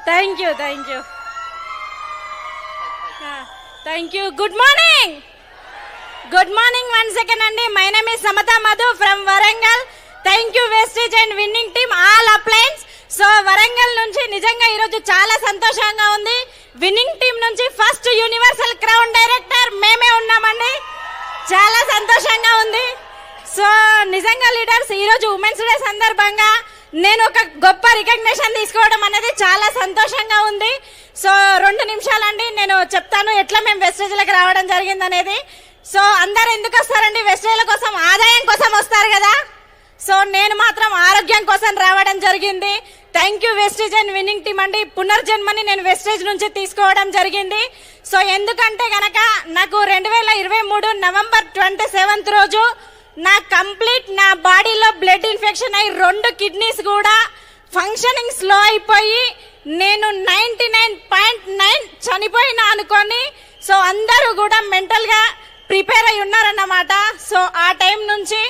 Thank you good morning once again అండి. My name is Samatha Madhu from Warangal. Thank you Vestige and winning team all appliances. So Warangal నుంచి నిజంగా ఈరోజు చాలా సంతోషంగా ఉంది. విన్నింగ్ టీమ్ నుంచి ఫస్ట్ యూనివర్సల్ క్రౌన్ డైరెక్టర్ మేమే ఉన్నామండి. చాలా సంతోషంగా ఉంది. సో నిజంగా లీడర్స్, ఈరోజు ఉమెన్స్ డే సందర్భంగా నేను ఒక గొప్ప రికగ్నిషన్ తీసుకోవడం అనేది చాలా సంతోషంగా ఉంది. సో 2 నిమిషాలండి, నేను చెప్తాను ఎట్లా మేము వెస్టేజ్లకు రావడం జరిగింది అనేది. సో అందరు ఎందుకు వస్తారండి? వెస్టేజ్ల కోసం, ఆదాయం కోసం వస్తారు కదా. సో నేను మాత్రం ఆరోగ్యం కోసం రావడం జరిగింది. Thank you Vestige and winning team అండి. పునర్జన్మని నేను వెస్టేజ్ నుంచి తీసుకోవడం జరిగింది. సో ఎందుకంటే గనక నాకు 2023 నవంబర్ 27 రోజు నా బాడీలో బ్లడ్ ఇన్ఫెక్షన్ అయ్యి 2 కిడ్నీస్ కూడా ఫంక్షనింగ్ స్లో అయిపోయి నేను 99.9 చనిపోయినా అనుకొని, సో అందరూ కూడా మెంటల్గా ప్రిపేర్ అయి ఉన్నారన్నమాట. సో ఆ టైం నుంచి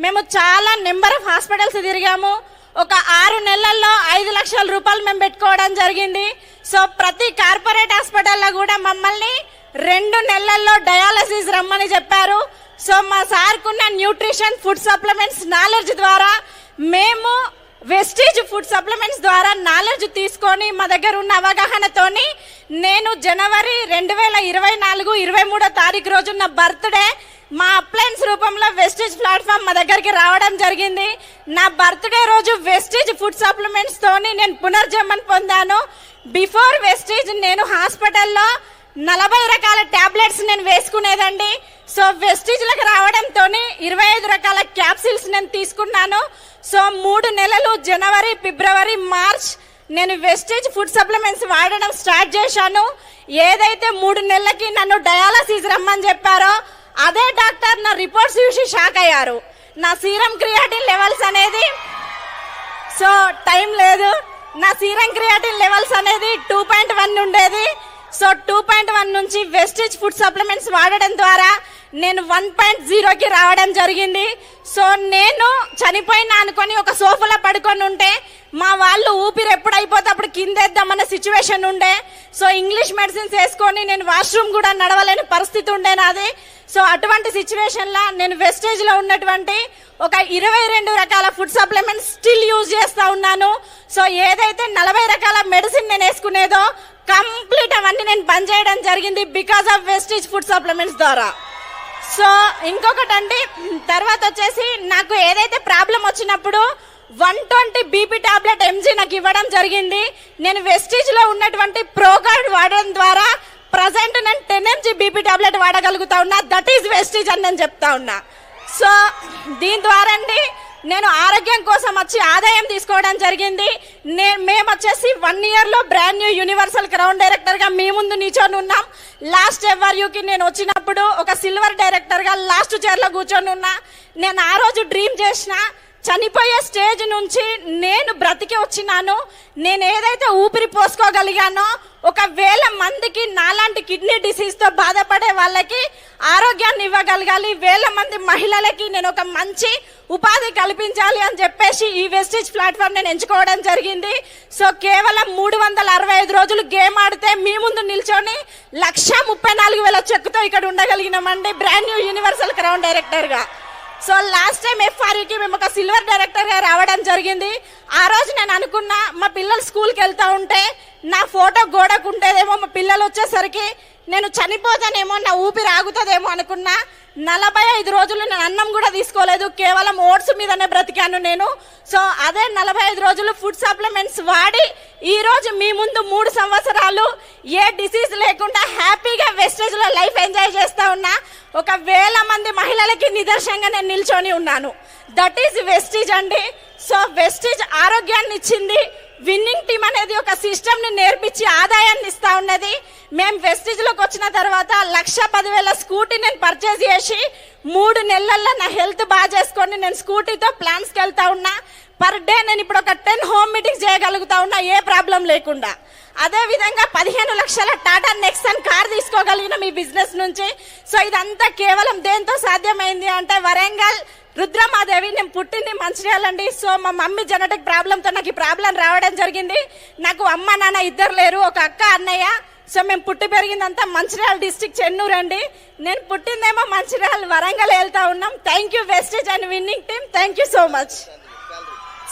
మేము చాలా నెంబర్ ఆఫ్ హాస్పిటల్స్ తిరిగాము. ఒక 6 నెలల్లో 5 లక్షల రూపాయలు మేము పెట్టుకోవడం జరిగింది. సో ప్రతి కార్పొరేట్ హాస్పిటల్లో కూడా మమ్మల్ని 2 నెలల్లో డయాలసిస్ రమ్మని చెప్పారు. సో మా సార్కున్న న్యూట్రిషన్ ఫుడ్ సప్లిమెంట్స్ నాలెడ్జ్ ద్వారా మేము వెస్టేజ్ ఫుడ్ సప్లిమెంట్స్ ద్వారా నాలెడ్జ్ తీసుకొని మా దగ్గర ఉన్న అవగాహనతోని నేను జనవరి 2024 23వ తారీఖు రోజు నా బర్త్డే మా అప్లయన్స్ రూపంలో వెస్టేజ్ ప్లాట్ఫామ్ మా దగ్గరికి రావడం జరిగింది. నా బర్త్డే రోజు వెస్టేజ్ ఫుడ్ సప్లిమెంట్స్ తోని నేను పునర్జన్మను పొందాను. బిఫోర్ వెస్టేజ్ నేను హాస్పిటల్లో 40 రకాల టాబ్లెట్స్ నేను వేసుకునేదండి. సో వెస్టేజ్లకు రావడంతో 25 రకాల క్యాప్సిల్స్ నేను తీసుకున్నాను. సో 3 నెలలు జనవరి, ఫిబ్రవరి, మార్చ్ నేను వెస్టేజ్ ఫుడ్ సప్లిమెంట్స్ వాడడం స్టార్ట్ చేశాను. ఏదైతే 3 నెలలకి నన్ను డయాలసిస్ రమ్మని చెప్పారో అదే డాక్టర్ నా రిపోర్ట్స్ చూసి షాక్ అయ్యారు. నా సీరం క్రియాటిన్ లెవెల్స్ అనేది, సో టైం లేదు, నా సీరం క్రియాటిన్ లెవెల్స్ అనేది 2.1 ఉండేది. సో 2.1 నుంచి వెస్టేజ్ ఫుడ్ సప్లిమెంట్స్ వాడడం ద్వారా నేను 1.0కి రావడం జరిగింది. సో నేను చనిపోయినా అనుకొని ఒక సోఫాలో పడుకొని ఉంటే మా వాళ్ళు ఊపిరి ఎప్పుడు అయిపోతే అప్పుడు కిందేద్దామన్న సిచ్యువేషన్ ఉండే. సో ఇంగ్లీష్ మెడిసిన్స్ వేసుకొని నేను వాష్రూమ్ కూడా నడవలేని పరిస్థితి ఉండే నాది. సో అటువంటి సిచ్యువేషన్లో నేను వెస్టేజ్లో ఉన్నటువంటి ఒక 22 రకాల ఫుడ్ సప్లిమెంట్స్ స్టిల్ యూజ్ చేస్తూ ఉన్నాను. సో ఏదైతే 40 రకాల మెడిసిన్ నేను వేసుకునేదో కంప్లీట్ అవన్నీ నేను బంద్ చేయడం జరిగింది because of Vestige food supplements ద్వారా. సో ఇంకొకటి అండి, తర్వాత వచ్చేసి నాకు ఏదైతే ప్రాబ్లం వచ్చినప్పుడు 120 బీపీ టాబ్లెట్ ఎంజీ నాకు ఇవ్వడం జరిగింది. నేను వెస్టేజ్లో ఉన్నటువంటి ప్రోగార్డ్ వాడడం ద్వారా ప్రజెంట్ నేను 10 mg బీపీ టాబ్లెట్ వాడగలుగుతా ఉన్నా. దట్ ఈజ్ వెస్టేజ్ అని నేను చెప్తా ఉన్నా. సో దీని ద్వారా అండి నేను ఆరోగ్యం కోసం వచ్చి ఆదాయం తీసుకోవడం జరిగింది. మేము వచ్చేసి 1 ఇయర్లో బ్రాండ్ న్యూ యూనివర్సల్ క్రౌన్ డైరెక్టర్గా మీ ముందు నిల్చొని ఉన్నాం. లాస్ట్ ఎవర్యూకి నేను వచ్చినప్పుడు ఒక సిల్వర్ డైరెక్టర్గా లాస్ట్ చైర్లో కూర్చొని ఉన్నా. నేను ఆ రోజు డ్రీమ్ చేసిన చనిపోయే స్టేజ్ నుంచి నేను బ్రతికి వచ్చినాను. నేను ఏదైతే ఊపిరి పోసుకోగలిగానో 1,000 మందికి నాలాంటి కిడ్నీ డిసీజ్తో బాధపడే వాళ్ళకి ఆరోగ్యాన్ని ఇవ్వగలగాలి, 1000 మంది మహిళలకి నేను ఒక మంచి ఉపాధి కల్పించాలి అని చెప్పేసి ఈ వెస్టేజ్ ప్లాట్ఫామ్ నేను ఎంచుకోవడం జరిగింది. సో కేవలం 365 రోజులు గేమ్ ఆడితే మీ ముందు నిల్చొని 1,34,000 చెక్కుతో ఇక్కడ ఉండగలిగినామండి బ్రాండ్ న్యూ యూనివర్సల్ క్రౌన్ డైరెక్టర్గా. సో లాస్ట్ టైం ఎఫ్ఆర్యూకి మేము ఒక సిల్వర్ డైరెక్టర్గా రావడం జరిగింది. ఆ రోజు నేను అనుకున్నా మా పిల్లలు స్కూల్కి వెళ్తూ ఉంటే నా ఫోటో గోడకు ఉంటేదేమో, మా పిల్లలు వచ్చేసరికి నేను చనిపోతానేమో, నా ఊపిరి ఆగుతుందేమో అనుకున్నా. 45 రోజులు నేను అన్నం కూడా తీసుకోలేదు, కేవలం ఓట్స్ మీదనే బ్రతికాను నేను. సో అదే 45 రోజులు ఫుడ్ సప్లిమెంట్స్ వాడి ఈరోజు మీ ముందు 3 సంవత్సరాలు ఏ డిసీజ్ లేకుండా హ్యాపీగా వెస్టేజ్లో లైఫ్ ఎంజాయ్ చేస్తూ ఉన్నా. 1,000 మంది మహిళలకి నిదర్శనంగా నేను నిల్చొని ఉన్నాను. దట్ ఈజ్ వెస్టేజ్ అండి. సో వెస్టేజ్ ఆరోగ్యాన్ని ఇచ్చింది. విన్నింగ్ టీమ్ అనేది ఒక సిస్టమ్ని నేర్పించి ఆదాయాన్ని ఇస్తా ఉన్నది. మేము వెస్టేజ్లోకి వచ్చిన తర్వాత 1,10,000 స్కూటీ నేను పర్చేజ్ చేసి 3 నెలల్లో నా హెల్త్ బాగా చేసుకొని నేను స్కూటీతో ప్లాన్స్కి వెళ్తా ఉన్నా. పర్ డే నేను ఇప్పుడు ఒక 10 హోమ్ మీటింగ్స్ చేయగలుగుతా ఉన్నా ఏ ప్రాబ్లం లేకుండా. అదే విధంగా 15 లక్షల టాటా నెక్సన్ కార్ తీసుకోగలిగిన మీ బిజినెస్ నుంచి. సో ఇదంతా కేవలం దేంతో సాధ్యమైంది అంటే వరంగల్ రుద్రమాదేవి. నేను పుట్టింది మంచిర్యాలండి. సో మా మమ్మీ జెనెటిక్ ప్రాబ్లంతో నాకు ఈ ప్రాబ్లం రావడం జరిగింది. నాకు అమ్మ నాన్న ఇద్దరు లేరు, ఒక అక్క అన్నయ్య. సో మేము పుట్టి పెరిగిందంతా మంచిర్యాల డిస్ట్రిక్ట్ చెన్నూరు అండి. నేను పుట్టిందేమో మంచిర్యాల, వరంగల్ వెళ్తా ఉన్నాం. Thank you Vestige and winning team, thank you so much.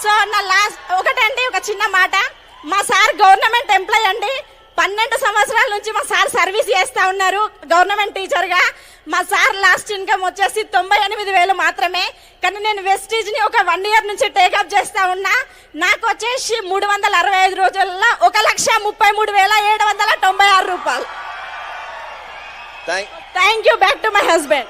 So నా లాస్ట్ ఒకటండి, ఒక చిన్న మాట. మా సార్ గవర్నమెంట్ ఎంప్లాయ్ అండి. 12 సంవత్సరాల నుంచి మా సార్ సర్వీస్ చేస్తా ఉన్నారు గవర్నమెంట్ టీచర్గా. మా సార్ లాస్ట్ ఇన్కమ్ వచ్చేసి 98,000 మాత్రమే. కానీ నేను వెస్టీజ్ ని ఒక 1 year నుంచి టేకప్ చేస్తా ఉన్నా. నాకు వచ్చేసి 365 రోజుల్లో 1,33,796 రూపాయలు. Thank you. Back to my husband.